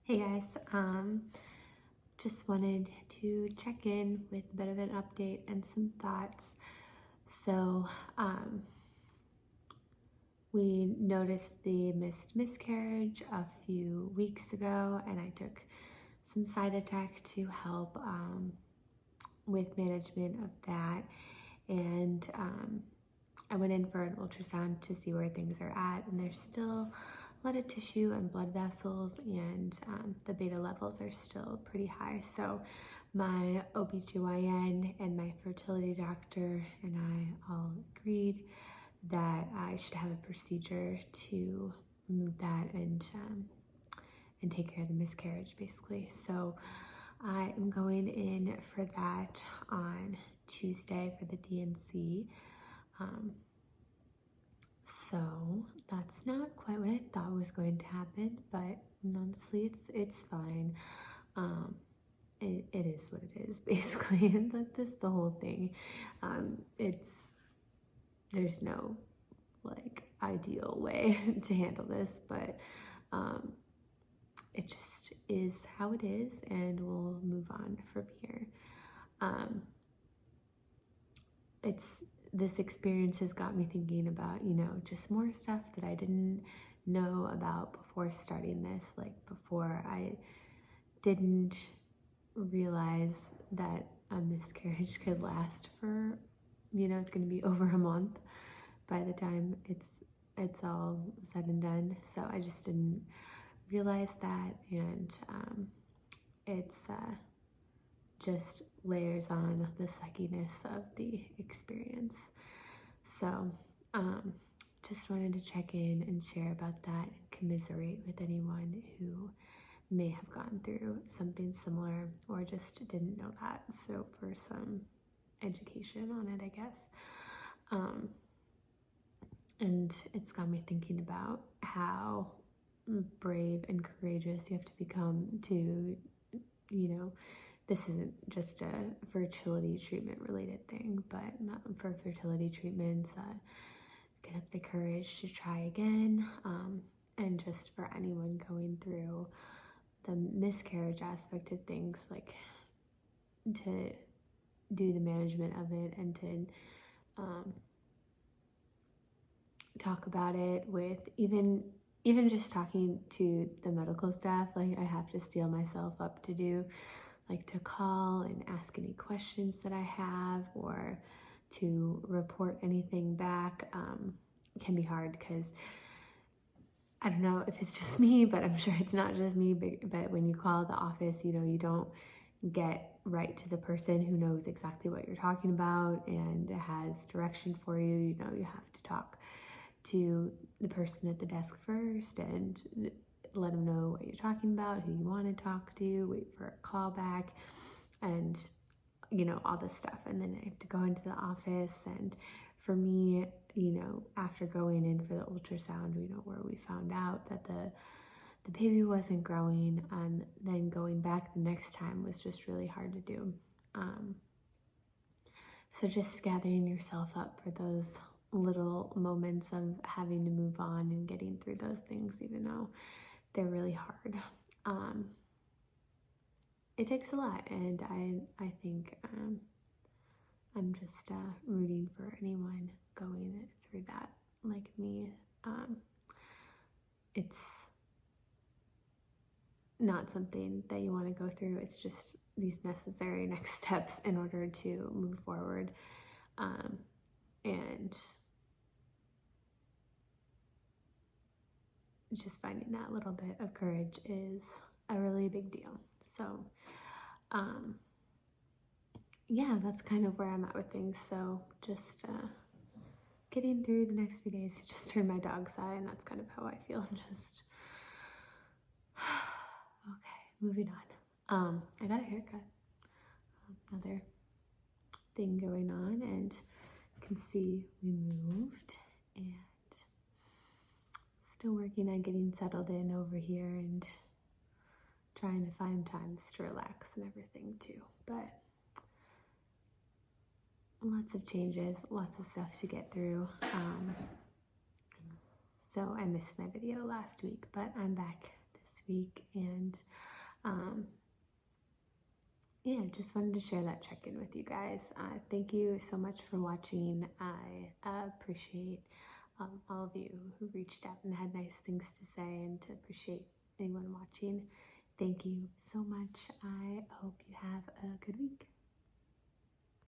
Hey guys, just wanted to check in with a bit of an update and some thoughts. So, we noticed the miscarriage a few weeks ago, and I took some Cytotec to help with management of that. And I went in for an ultrasound to see where things are at, and there's still a lot of tissue and blood vessels, and the beta levels are still pretty high. So my OBGYN and my fertility doctor and I all agreed that I should have a procedure to remove that and take care of the miscarriage, basically. So I am going in for that on Tuesday for the DNC. So that's not quite what I thought was going to happen, but honestly, it's fine. It is what it is, basically. That's the whole thing. There's no like ideal way to handle this, but it just is how it is, and we'll move on from here. This experience has got me thinking about, just more stuff that I didn't know about before starting this. Like before, I didn't realize that a miscarriage could last for, it's going to be over a month by the time it's all said and done. So I just didn't realize that, and it's just layers on the suckiness of the experience. So just wanted to check in and share about that and commiserate with anyone who may have gone through something similar or just didn't know that. So for some education on it, I guess. And it's got me thinking about how brave and courageous you have to become to, this isn't just a fertility treatment related thing, but for fertility treatments, get up the courage to try again. And just for anyone going through the miscarriage aspect of things, like to do the management of it and to talk about it with even just talking to the medical staff. Like I have to steel myself up to do, like to call and ask any questions that I have or to report anything back. Can be hard because I don't know if it's just me, but I'm sure it's not just me, but when you call the office, you don't get right to the person who knows exactly what you're talking about and has direction for you. You have to talk to the person at the desk first and let them know what you're talking about, who you want to talk to, wait for a call back, and all this stuff. And then I have to go into the office, and for me, after going in for the ultrasound, where we found out that the baby wasn't growing, and then going back the next time was just really hard to do. So just gathering yourself up for those little moments of having to move on and getting through those things, even though they're really hard. It takes a lot, and I think I'm just rooting for anyone going through that like me. It's not something that you want to go through. It's just these necessary next steps in order to move forward. And just finding that little bit of courage is a really big deal. So, yeah, that's kind of where I'm at with things. So just getting through the next few days. Just heard my dog sigh, and that's kind of how I feel. Just okay, moving on. I got a haircut. Another thing going on, and you can see we moved, and still working on getting settled in over here and trying to find times to relax and everything too. But lots of changes, lots of stuff to get through. So I missed my video last week, but I'm back this week. And yeah, just wanted to share that check-in with you guys. Thank you so much for watching. I appreciate all of you who reached out and had nice things to say, and to appreciate anyone watching. Thank you so much. I hope you have a good week.